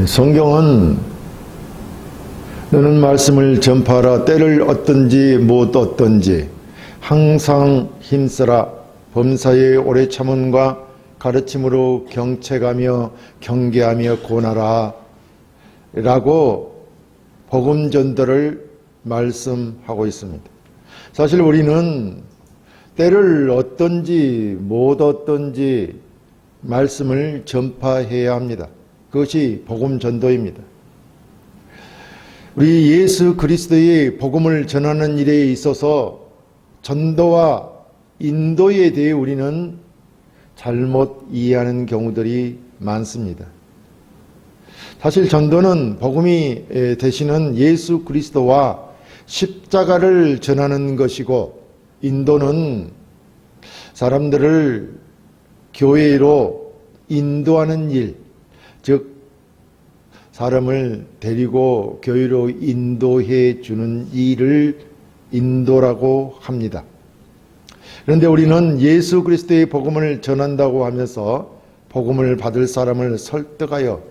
성경은 너는 말씀을 전파하라. 때를 얻든지 못 얻든지 항상 힘쓰라. 범사의 오래 참음과 가르침으로 경책하며 경계하며 권하라 라고 복음 전도를 말씀하고 있습니다. 사실 우리는 때를 얻든지 못 얻든지 말씀을 전파해야 합니다. 그것이 복음 전도입니다. 우리 예수 그리스도의 복음을 전하는 일에 있어서 전도와 인도에 대해 우리는 잘못 이해하는 경우들이 많습니다. 사실 전도는 복음이 되시는 예수 그리스도와 십자가를 전하는 것이고, 인도는 사람들을 교회로 인도하는 일, 즉 사람을 데리고 교회로 인도해 주는 일을 인도라고 합니다. 그런데 우리는 예수 그리스도의 복음을 전한다고 하면서 복음을 받을 사람을 설득하여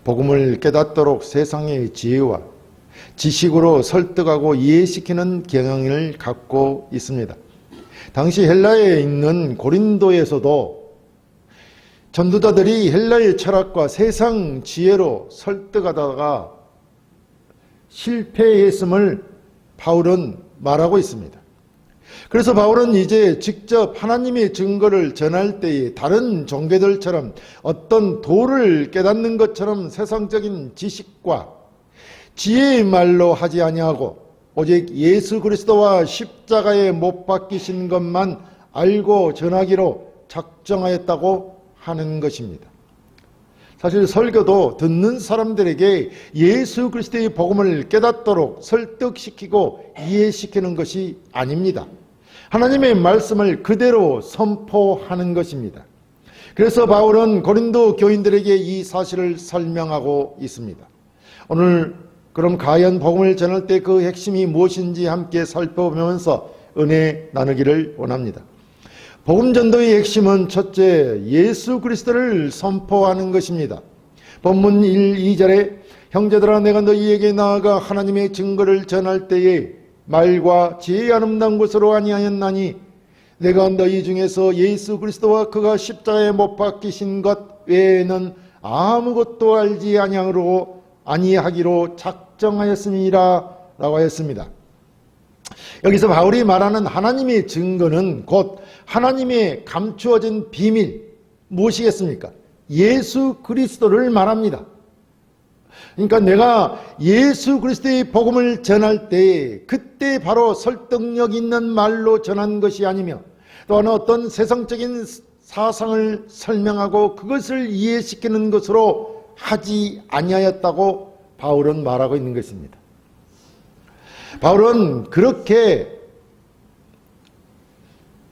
복음을 깨닫도록 세상의 지혜와 지식으로 설득하고 이해시키는 경향을 갖고 있습니다. 당시 헬라에 있는 고린도에서도 전도자들이 헬라의 철학과 세상 지혜로 설득하다가 실패했음을 바울은 말하고 있습니다. 그래서 바울은 이제 직접 하나님의 증거를 전할 때에 다른 종교들처럼 어떤 도를 깨닫는 것처럼 세상적인 지식과 지혜의 말로 하지 아니하고 오직 예수 그리스도와 십자가에 못 박히신 것만 알고 전하기로 작정하였다고 하는 것입니다. 사실 설교도 듣는 사람들에게 예수 그리스도의 복음을 깨닫도록 설득시키고 이해시키는 것이 아닙니다. 하나님의 말씀을 그대로 선포하는 것입니다. 그래서 바울은 고린도 교인들에게 이 사실을 설명하고 있습니다. 오늘 그럼 과연 복음을 전할 때 그 핵심이 무엇인지 함께 살펴보면서 은혜 나누기를 원합니다. 복음 전도의 핵심은 첫째, 예수 그리스도를 선포하는 것입니다. 본문 1, 2절에 형제들아 내가 너희에게 나아가 하나님의 증거를 전할 때에 말과 지혜의 아름다운 것으로 아니하였나니 내가 너희 중에서 예수 그리스도와 그가 십자가에 못 박히신 것 외에는 아무것도 알지 아니하기로 작정하였음이라 라고 했습니다. 여기서 바울이 말하는 하나님의 증거는 곧 하나님의 감추어진 비밀, 무엇이겠습니까? 예수 그리스도를 말합니다. 그러니까 내가 예수 그리스도의 복음을 전할 때 그때 바로 설득력 있는 말로 전한 것이 아니며 또한 어떤 세상적인 사상을 설명하고 그것을 이해시키는 것으로 하지 아니하였다고 바울은 말하고 있는 것입니다. 바울은 그렇게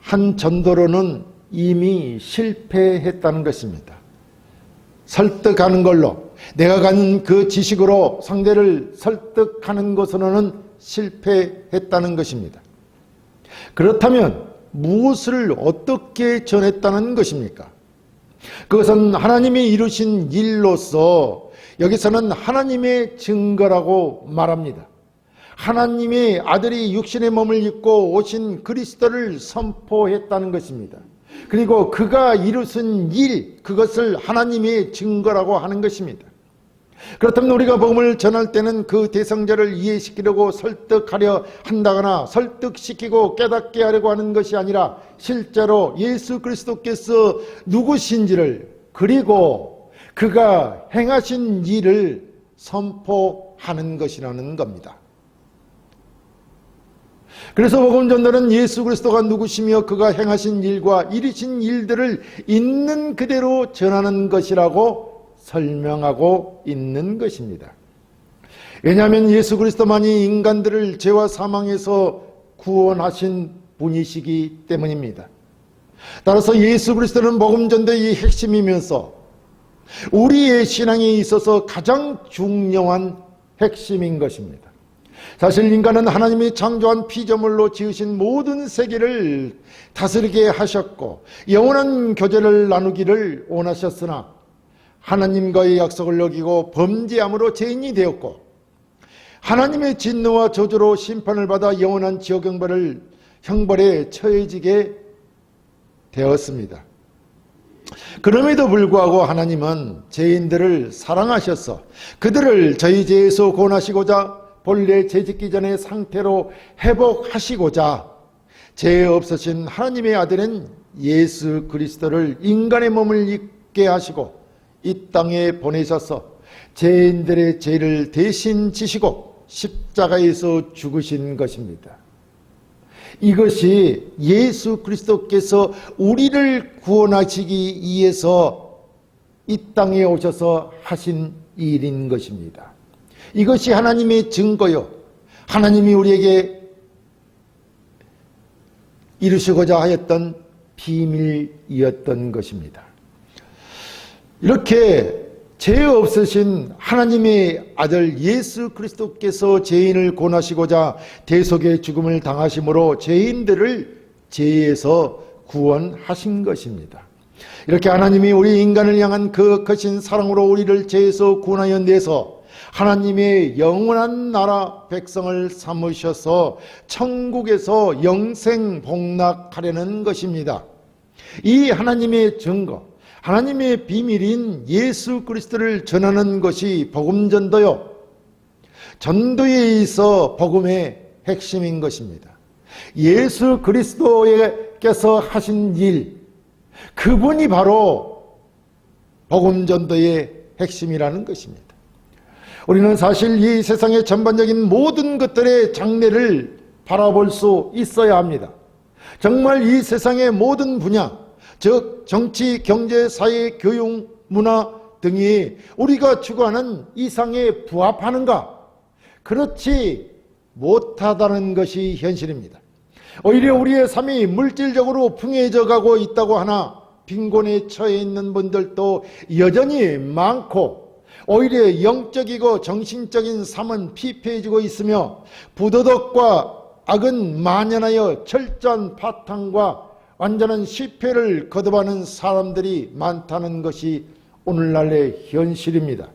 한 전도로는 이미 실패했다는 것입니다. 설득하는 걸로 내가 가진 그 지식으로 상대를 설득하는 것으로는 실패했다는 것입니다. 그렇다면 무엇을 어떻게 전했다는 것입니까? 그것은 하나님이 이루신 일로서 여기서는 하나님의 증거라고 말합니다. 하나님의 아들이 육신의 몸을 입고 오신 그리스도를 선포했다는 것입니다. 그리고 그가 이루신 일, 그것을 하나님의 증거라고 하는 것입니다. 그렇다면 우리가 복음을 전할 때는 그 대상자를 이해시키려고 설득하려 한다거나 설득시키고 깨닫게 하려고 하는 것이 아니라 실제로 예수 그리스도께서 누구신지를 그리고 그가 행하신 일을 선포하는 것이라는 겁니다. 그래서 복음 전도는 예수 그리스도가 누구시며 그가 행하신 일과 이루신 일들을 있는 그대로 전하는 것이라고 설명하고 있는 것입니다. 왜냐하면 예수 그리스도만이 인간들을 죄와 사망에서 구원하신 분이시기 때문입니다. 따라서 예수 그리스도는 복음 전도의 핵심이면서 우리의 신앙에 있어서 가장 중요한 핵심인 것입니다. 사실 인간은 하나님이 창조한 피조물로 지으신 모든 세계를 다스리게 하셨고 영원한 교제를 나누기를 원하셨으나 하나님과의 약속을 어기고 범죄함으로 죄인이 되었고 하나님의 진노와 저주로 심판을 받아 영원한 지옥 형벌에 처해지게 되었습니다. 그럼에도 불구하고 하나님은 죄인들을 사랑하셔서 그들을 저희 죄에서 구원하시고자 본래 죄짓기 전의 상태로 회복하시고자 죄 없으신 하나님의 아들인 예수 그리스도를 인간의 몸을 입게 하시고 이 땅에 보내셔서 죄인들의 죄를 대신 지시고 십자가에서 죽으신 것입니다. 이것이 예수 그리스도께서 우리를 구원하시기 위해서 이 땅에 오셔서 하신 일인 것입니다. 이것이 하나님의 증거요, 하나님이 우리에게 이루시고자 하였던 비밀이었던 것입니다. 이렇게 죄 없으신 하나님의 아들 예수 그리스도께서 죄인을 구원하시고자 대속의 죽음을 당하심으로 죄인들을 죄에서 구원하신 것입니다. 이렇게 하나님이 우리 인간을 향한 그 크신 사랑으로 우리를 죄에서 구원하여 내서 하나님의 영원한 나라 백성을 삼으셔서 천국에서 영생 복락하려는 것입니다. 이 하나님의 증거, 하나님의 비밀인 예수 그리스도를 전하는 것이 복음전도요, 전도에 있어 복음의 핵심인 것입니다. 예수 그리스도께서 하신 일, 그분이 바로 복음전도의 핵심이라는 것입니다. 우리는 사실 이 세상의 전반적인 모든 것들의 장래를 바라볼 수 있어야 합니다. 정말 이 세상의 모든 분야, 즉 정치, 경제, 사회, 교육, 문화 등이 우리가 추구하는 이상에 부합하는가? 그렇지 못하다는 것이 현실입니다. 오히려 우리의 삶이 물질적으로 풍해져 가고 있다고 하나 빈곤에 처해 있는 분들도 여전히 많고, 오히려 영적이고 정신적인 삶은 피폐해지고 있으며 부도덕과 악은 만연하여 철저한 파탄과 완전한 실패를 거듭하는 사람들이 많다는 것이 오늘날의 현실입니다.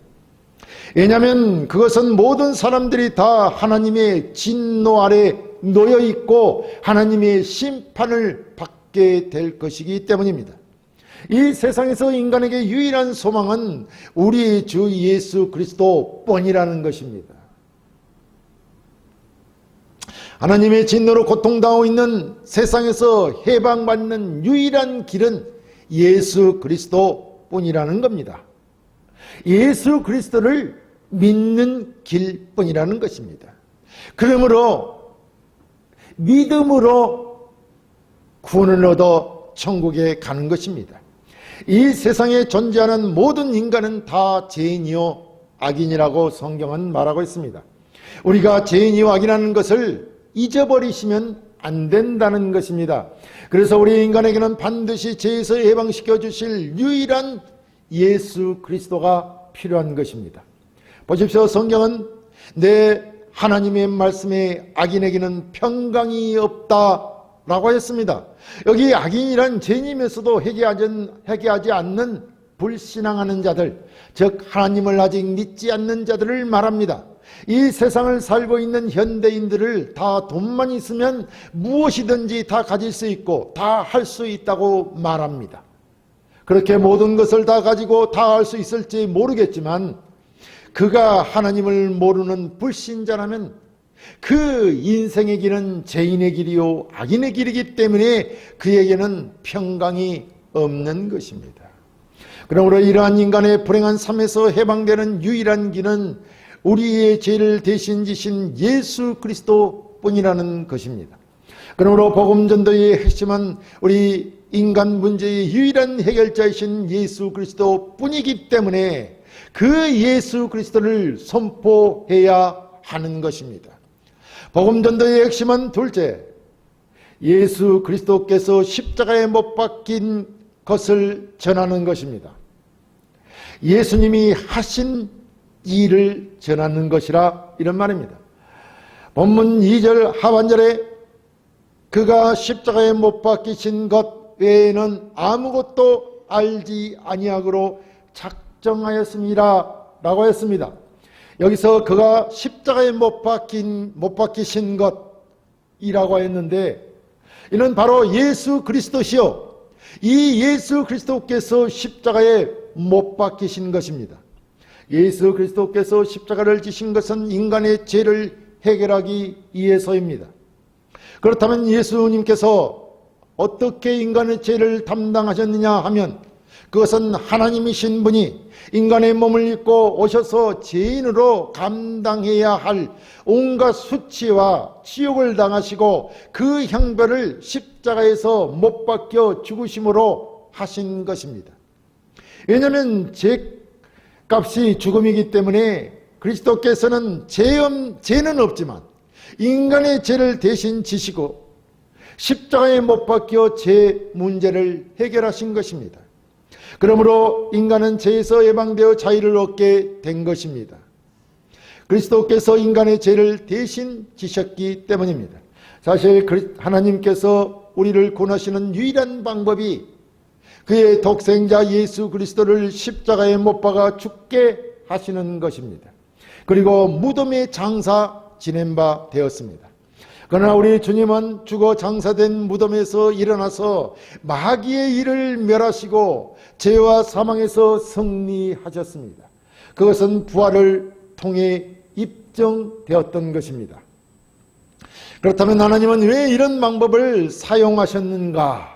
왜냐하면 그것은 모든 사람들이 다 하나님의 진노 아래 놓여 있고 하나님의 심판을 받게 될 것이기 때문입니다. 이 세상에서 인간에게 유일한 소망은 우리 주 예수 그리스도뿐이라는 것입니다. 하나님의 진노로 고통당하고 있는 세상에서 해방받는 유일한 길은 예수 그리스도뿐이라는 겁니다. 예수 그리스도를 믿는 길뿐이라는 것입니다. 그러므로 믿음으로 구원을 얻어 천국에 가는 것입니다. 이 세상에 존재하는 모든 인간은 다 죄인이요 악인이라고 성경은 말하고 있습니다. 우리가 죄인이요 악인이라는 것을 잊어버리시면 안 된다는 것입니다. 그래서 우리 인간에게는 반드시 죄에서 해방시켜 주실 유일한 예수 그리스도가 필요한 것입니다. 보십시오. 성경은 내 하나님의 말씀에 악인에게는 평강이 없다라고 했습니다. 여기 악인이란 죄인이면서도 회개하지 않는 불신앙하는 자들, 즉 하나님을 아직 믿지 않는 자들을 말합니다. 이 세상을 살고 있는 현대인들을 다 돈만 있으면 무엇이든지 다 가질 수 있고 다 할 수 있다고 말합니다. 그렇게 모든 것을 다 가지고 다 할 수 있을지 모르겠지만 그가 하나님을 모르는 불신자라면 그 인생의 길은 죄인의 길이요 악인의 길이기 때문에 그에게는 평강이 없는 것입니다. 그러므로 이러한 인간의 불행한 삶에서 해방되는 유일한 길은 우리의 죄를 대신 지신 예수 그리스도뿐이라는 것입니다. 그러므로 복음전도의 핵심은 우리 인간 문제의 유일한 해결자이신 예수 그리스도뿐이기 때문에 그 예수 그리스도를 선포해야 하는 것입니다. 복음전도의 핵심은 둘째, 예수 그리스도께서 십자가에 못 박힌 것을 전하는 것입니다. 예수님이 하신 일을 전하는 것이라 이런 말입니다. 본문 2절 하반절에 그가 십자가에 못 박히신 것 외에는 아무것도 알지 아니하기로 작정하였습니다 라고 했습니다. 여기서 그가 십자가에 못 박히신 것이라고 했는데, 이는 바로 예수 그리스도시요, 이 예수 그리스도께서 십자가에 못 박히신 것입니다. 예수 그리스도께서 십자가를 지신 것은 인간의 죄를 해결하기 위해서입니다. 그렇다면 예수님께서 어떻게 인간의 죄를 담당하셨느냐 하면, 그것은 하나님이신 분이 인간의 몸을 입고 오셔서 죄인으로 감당해야 할 온갖 수치와 지옥을 당하시고 그 형벌을 십자가에서 못 박혀 죽으심으로 하신 것입니다. 왜냐하면 죄값이 죽음이기 때문에 그리스도께서는 죄는 없지만 인간의 죄를 대신 지시고 십자가에 못 박혀 죄 문제를 해결하신 것입니다. 그러므로 인간은 죄에서 예방되어 자유를 얻게 된 것입니다. 그리스도께서 인간의 죄를 대신 지셨기 때문입니다. 사실 하나님께서 우리를 구원하시는 유일한 방법이 그의 독생자 예수 그리스도를 십자가에 못 박아 죽게 하시는 것입니다. 그리고 무덤에 장사 지낸 바 되었습니다. 그러나 우리 주님은 죽어 장사된 무덤에서 일어나서 마귀의 일을 멸하시고 죄와 사망에서 승리하셨습니다. 그것은 부활을 통해 입증되었던 것입니다. 그렇다면 하나님은 왜 이런 방법을 사용하셨는가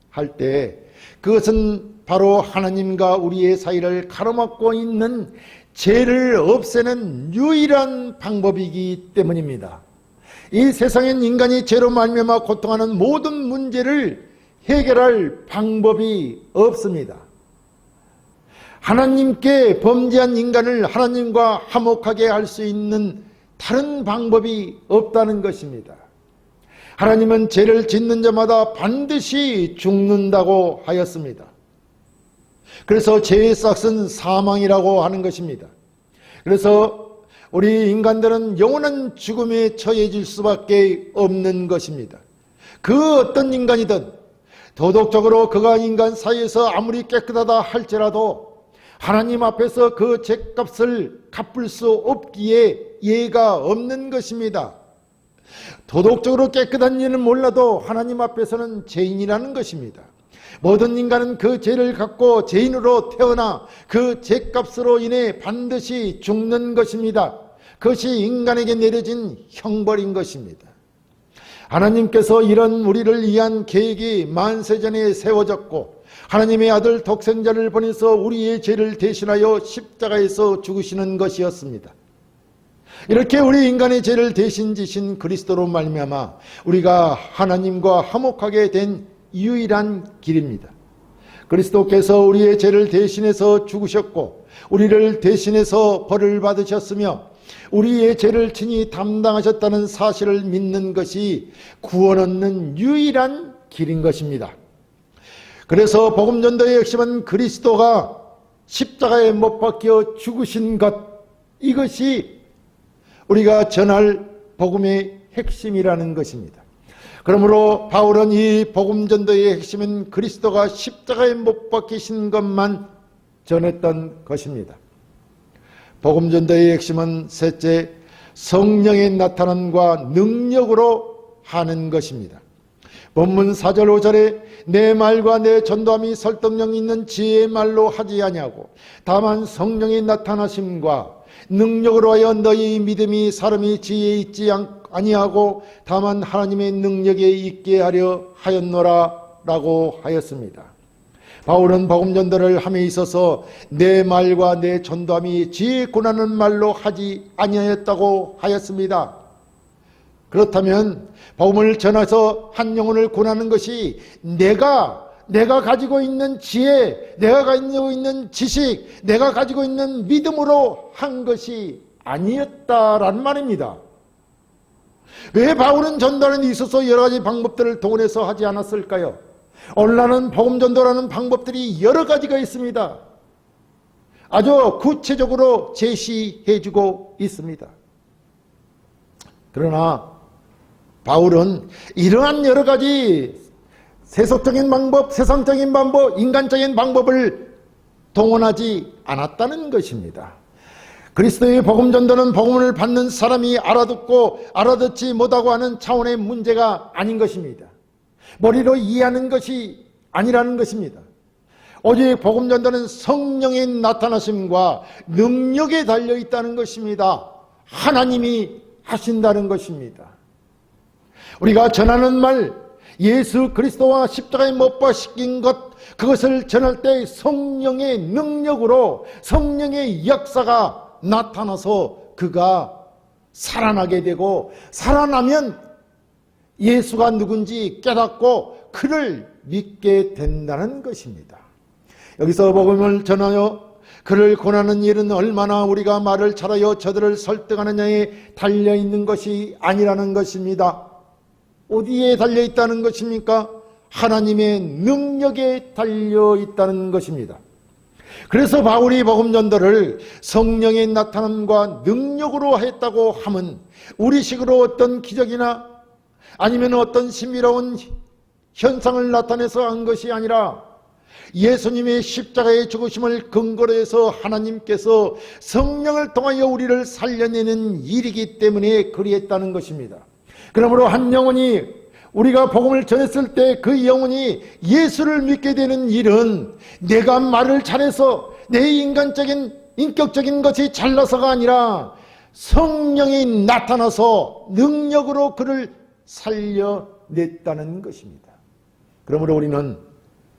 할 때, 그것은 바로 하나님과 우리의 사이를 가로막고 있는 죄를 없애는 유일한 방법이기 때문입니다. 이 세상엔 인간이 죄로 말미암아 고통하는 모든 문제를 해결할 방법이 없습니다. 하나님께 범죄한 인간을 하나님과 화목하게 할 수 있는 다른 방법이 없다는 것입니다. 하나님은 죄를 짓는 자마다 반드시 죽는다고 하였습니다. 그래서 죄의 싹은 사망이라고 하는 것입니다. 그래서 우리 인간들은 영원한 죽음에 처해질 수밖에 없는 것입니다. 그 어떤 인간이든 도덕적으로 그가 인간 사이에서 아무리 깨끗하다 할지라도 하나님 앞에서 그 죄값을 갚을 수 없기에 예가 없는 것입니다. 도덕적으로 깨끗한 이는 몰라도 하나님 앞에서는 죄인이라는 것입니다. 모든 인간은 그 죄를 갖고 죄인으로 태어나 그 죄값으로 인해 반드시 죽는 것입니다. 그것이 인간에게 내려진 형벌인 것입니다. 하나님께서 이런 우리를 위한 계획이 만세전에 세워졌고 하나님의 아들 독생자를 보내서 우리의 죄를 대신하여 십자가에서 죽으시는 것이었습니다. 이렇게 우리 인간의 죄를 대신 지신 그리스도로 말미암아 우리가 하나님과 화목하게 된 유일한 길입니다. 그리스도께서 우리의 죄를 대신해서 죽으셨고 우리를 대신해서 벌을 받으셨으며 우리의 죄를 친히 담당하셨다는 사실을 믿는 것이 구원 얻는 유일한 길인 것입니다. 그래서 복음전도의 핵심은 그리스도가 십자가에 못 박혀 죽으신 것, 이것이 우리가 전할 복음의 핵심이라는 것입니다. 그러므로 바울은 이 복음전도의 핵심은 그리스도가 십자가에 못 박히신 것만 전했던 것입니다. 복음전도의 핵심은 셋째, 성령의 나타남과 능력으로 하는 것입니다. 본문 4절 5절에 내 말과 내 전도함이 설득력 있는 지혜의 말로 하지 아니하고 다만 성령의 나타나심과 능력으로 하여 너희 믿음이 사람이 지혜에 있지 아니하고 다만 하나님의 능력에 있게 하려 하였노라 라고 하였습니다. 바울은 복음전도를 함에 있어서 내 말과 내 전도함이 지혜 고난하는 말로 하지 아니하였다고 하였습니다. 그렇다면 복음을 전해서 한 영혼을 구원하는 것이 내가 가지고 있는 지혜, 내가 가지고 있는 지식, 내가 가지고 있는 믿음으로 한 것이 아니었다라는 말입니다. 왜 바울은 전도하는 데 있어서 여러 가지 방법들을 동원해서 하지 않았을까요? 오늘날은 복음전도라는 방법들이 여러 가지가 있습니다. 아주 구체적으로 제시해주고 있습니다. 그러나 바울은 이러한 여러 가지 세속적인 방법, 세상적인 방법, 인간적인 방법을 동원하지 않았다는 것입니다. 그리스도의 복음 전도는 복음을 받는 사람이 알아듣고 알아듣지 못하고 하는 차원의 문제가 아닌 것입니다. 머리로 이해하는 것이 아니라는 것입니다. 오직 복음 전도는 성령의 나타나심과 능력에 달려 있다는 것입니다. 하나님이 하신다는 것입니다. 우리가 전하는 말, 예수 그리스도와 십자가에 못 박히신 것, 그것을 전할 때 성령의 능력으로 성령의 역사가 나타나서 그가 살아나게 되고, 살아나면 예수가 누군지 깨닫고 그를 믿게 된다는 것입니다. 여기서 복음을 전하여 그를 권하는 일은 얼마나 우리가 말을 잘하여 저들을 설득하느냐에 달려있는 것이 아니라는 것입니다. 어디에 달려있다는 것입니까? 하나님의 능력에 달려있다는 것입니다. 그래서 바울이 복음 전도를 성령의 나타남과 능력으로 했다고 하면 우리식으로 어떤 기적이나 아니면 어떤 신비로운 현상을 나타내서 한 것이 아니라 예수님의 십자가의 죽으심을 근거로 해서 하나님께서 성령을 통하여 우리를 살려내는 일이기 때문에 그리했다는 것입니다. 그러므로 한 영혼이, 우리가 복음을 전했을 때 그 영혼이 예수를 믿게 되는 일은 내가 말을 잘해서 내 인간적인 인격적인 것이 잘나서가 아니라 성령이 나타나서 능력으로 그를 살려냈다는 것입니다. 그러므로 우리는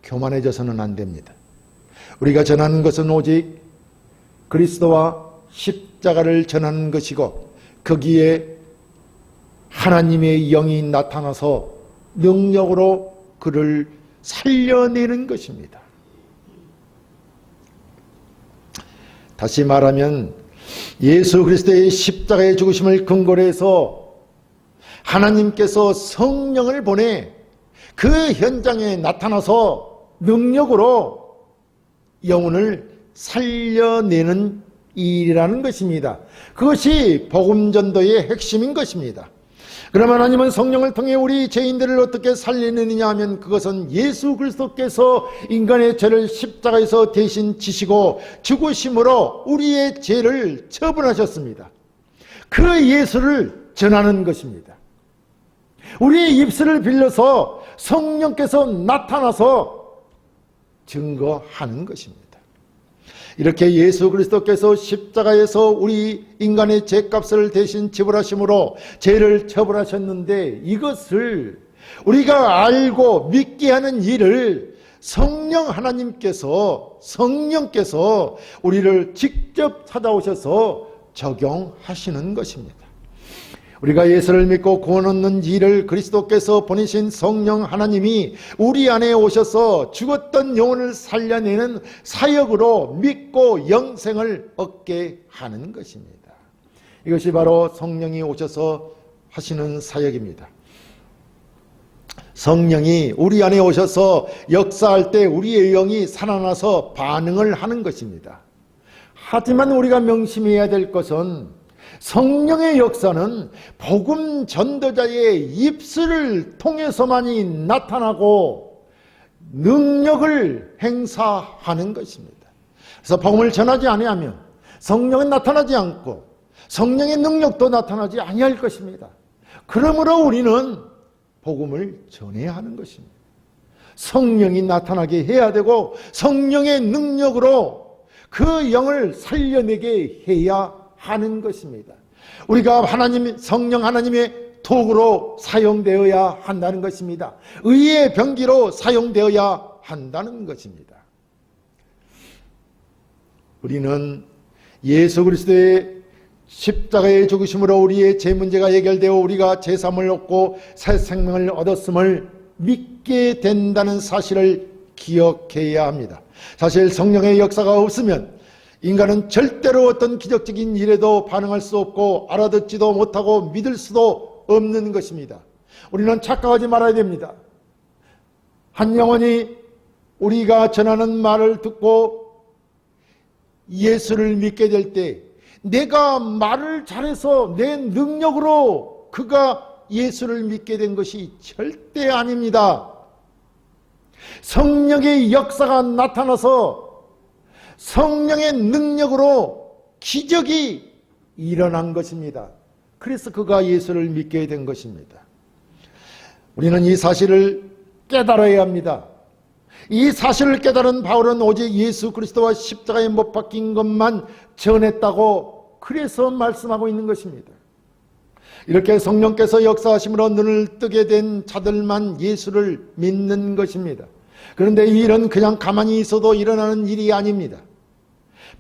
교만해져서는 안 됩니다. 우리가 전하는 것은 오직 그리스도와 십자가를 전하는 것이고, 거기에 하나님의 영이 나타나서 능력으로 그를 살려내는 것입니다. 다시 말하면 예수 그리스도의 십자가의 죽으심을 근거로 해서 하나님께서 성령을 보내 그 현장에 나타나서 능력으로 영혼을 살려내는 일이라는 것입니다. 그것이 복음 전도의 핵심인 것입니다. 그러면 하나님은 성령을 통해 우리 죄인들을 어떻게 살리느냐 하면, 그것은 예수 그리스도께서 인간의 죄를 십자가에서 대신 지시고 죽으심으로 우리의 죄를 처분하셨습니다. 그 예수를 전하는 것입니다. 우리의 입술을 빌려서 성령께서 나타나서 증거하는 것입니다. 이렇게 예수 그리스도께서 십자가에서 우리 인간의 죄값을 대신 지불하심으로 죄를 처벌하셨는데, 이것을 우리가 알고 믿게 하는 일을 성령께서 우리를 직접 찾아오셔서 적용하시는 것입니다. 우리가 예수를 믿고 구원 얻는 일을 그리스도께서 보내신 성령 하나님이 우리 안에 오셔서 죽었던 영혼을 살려내는 사역으로 믿고 영생을 얻게 하는 것입니다. 이것이 바로 성령이 오셔서 하시는 사역입니다. 성령이 우리 안에 오셔서 역사할 때 우리의 영이 살아나서 반응을 하는 것입니다. 하지만 우리가 명심해야 될 것은, 성령의 역사는 복음 전도자의 입술을 통해서만이 나타나고 능력을 행사하는 것입니다. 그래서 복음을 전하지 아니하면 성령은 나타나지 않고 성령의 능력도 나타나지 아니할 것입니다. 그러므로 우리는 복음을 전해야 하는 것입니다. 성령이 나타나게 해야 되고, 성령의 능력으로 그 영을 살려내게 해야 하는 것입니다. 우리가 성령 하나님의 도구로 사용되어야 한다는 것입니다. 의의 병기로 사용되어야 한다는 것입니다. 우리는 예수 그리스도의 십자가의 죽으심으로 우리의 죄 문제가 해결되어 우리가 제삼을 얻고 새 생명을 얻었음을 믿게 된다는 사실을 기억해야 합니다. 사실 성령의 역사가 없으면 인간은 절대로 어떤 기적적인 일에도 반응할 수 없고 알아듣지도 못하고 믿을 수도 없는 것입니다. 우리는 착각하지 말아야 됩니다. 한 영혼이 우리가 전하는 말을 듣고 예수를 믿게 될 때, 내가 말을 잘해서 내 능력으로 믿고 그가 예수를 믿게 된 것이 절대 아닙니다. 성령의 역사가 나타나서 성령의 능력으로 기적이 일어난 것입니다. 그래서 그가 예수를 믿게 된 것입니다. 우리는 이 사실을 깨달아야 합니다. 이 사실을 깨달은 바울은 오직 예수 그리스도와 십자가에 못 박힌 것만 전했다고 그래서 말씀하고 있는 것입니다. 이렇게 성령께서 역사하심으로 눈을 뜨게 된 자들만 예수를 믿는 것입니다. 그런데 이 일은 그냥 가만히 있어도 일어나는 일이 아닙니다.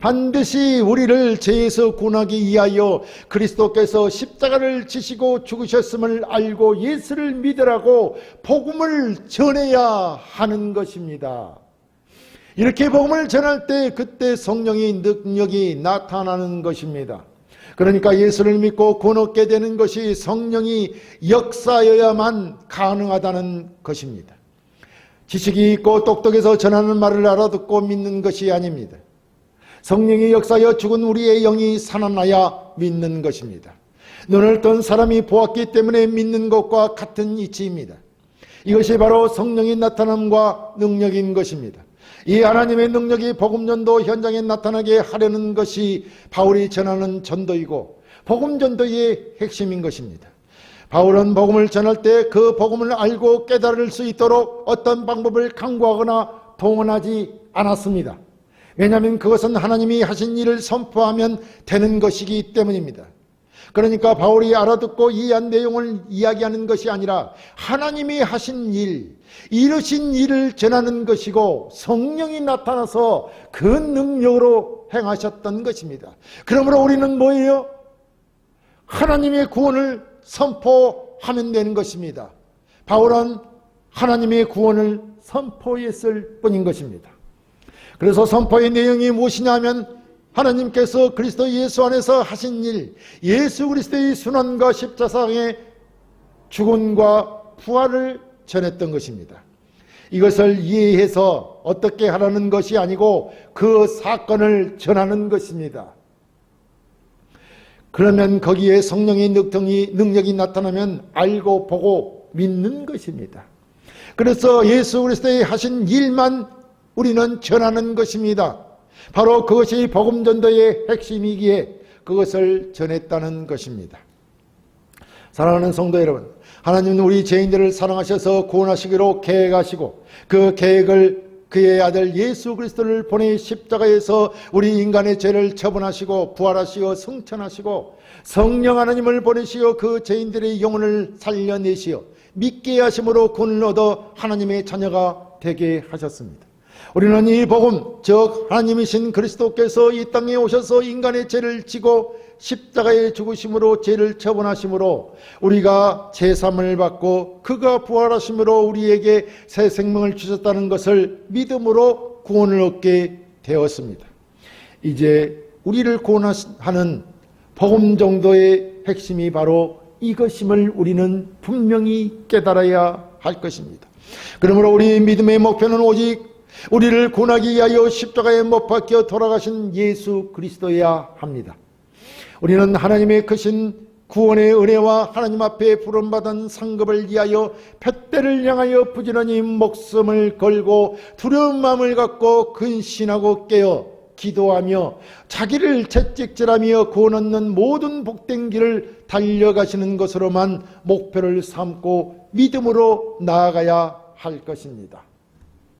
반드시 우리를 죄에서 구원하기 위하여 그리스도께서 십자가를 지시고 죽으셨음을 알고 예수를 믿으라고 복음을 전해야 하는 것입니다. 이렇게 복음을 전할 때 그때 성령의 능력이 나타나는 것입니다. 그러니까 예수를 믿고 구원 얻게 되는 것이 성령이 역사여야만 가능하다는 것입니다. 지식이 있고 똑똑해서 전하는 말을 알아듣고 믿는 것이 아닙니다. 성령이 역사여 죽은 우리의 영이 살아나야 믿는 것입니다. 눈을 뜬 사람이 보았기 때문에 믿는 것과 같은 이치입니다. 이것이 바로 성령의 나타남과 능력인 것입니다. 이 하나님의 능력이 복음 전도 현장에 나타나게 하려는 것이 바울이 전하는 전도이고 복음 전도의 핵심인 것입니다. 바울은 복음을 전할 때 그 복음을 알고 깨달을 수 있도록 어떤 방법을 강구하거나 동원하지 않았습니다. 왜냐하면 그것은 하나님이 하신 일을 선포하면 되는 것이기 때문입니다. 그러니까 바울이 알아듣고 이해한 내용을 이야기하는 것이 아니라 하나님이 하신 일, 이루신 일을 전하는 것이고 성령이 나타나서 그 능력으로 행하셨던 것입니다. 그러므로 우리는 뭐예요? 하나님의 구원을 선포하면 되는 것입니다. 바울은 하나님의 구원을 선포했을 뿐인 것입니다. 그래서 선포의 내용이 무엇이냐면 하나님께서 그리스도 예수 안에서 하신 일, 예수 그리스도의 순환과 십자상의 죽음과 부활을 전했던 것입니다. 이것을 이해해서 어떻게 하라는 것이 아니고 그 사건을 전하는 것입니다. 그러면 거기에 성령의 능력이 나타나면 알고 보고 믿는 것입니다. 그래서 예수 그리스도의 하신 일만 우리는 전하는 것입니다. 바로 그것이 복음 전도의 핵심이기에 그것을 전했다는 것입니다. 사랑하는 성도 여러분, 하나님은 우리 죄인들을 사랑하셔서 구원하시기로 계획하시고 그 계획을 그의 아들 예수 그리스도를 보내 십자가에서 우리 인간의 죄를 처분하시고 부활하시어 승천하시고 성령 하나님을 보내시어 그 죄인들의 영혼을 살려내시어 믿게 하심으로 구원을 얻어 하나님의 자녀가 되게 하셨습니다. 우리는 이 복음, 즉 하나님이신 그리스도께서 이 땅에 오셔서 인간의 죄를 지고 십자가에 죽으심으로 죄를 처분하심으로 우리가 제3을 받고 그가 부활하심으로 우리에게 새 생명을 주셨다는 것을 믿음으로 구원을 얻게 되었습니다. 이제 우리를 구원하는 복음 정도의 핵심이 바로 이것임을 우리는 분명히 깨달아야 할 것입니다. 그러므로 우리 믿음의 목표는 오직 우리를 구원하기 위하여 십자가에 못 박혀 돌아가신 예수 그리스도여야 합니다. 우리는 하나님의 크신 구원의 은혜와 하나님 앞에 부름받은 상급을 위하여 푯대를 향하여 부지런히 목숨을 걸고 두려운 마음을 갖고 근신하고 깨어 기도하며 자기를 채찍질하며 구원 얻는 모든 복된 길을 달려가시는 것으로만 목표를 삼고 믿음으로 나아가야 할 것입니다.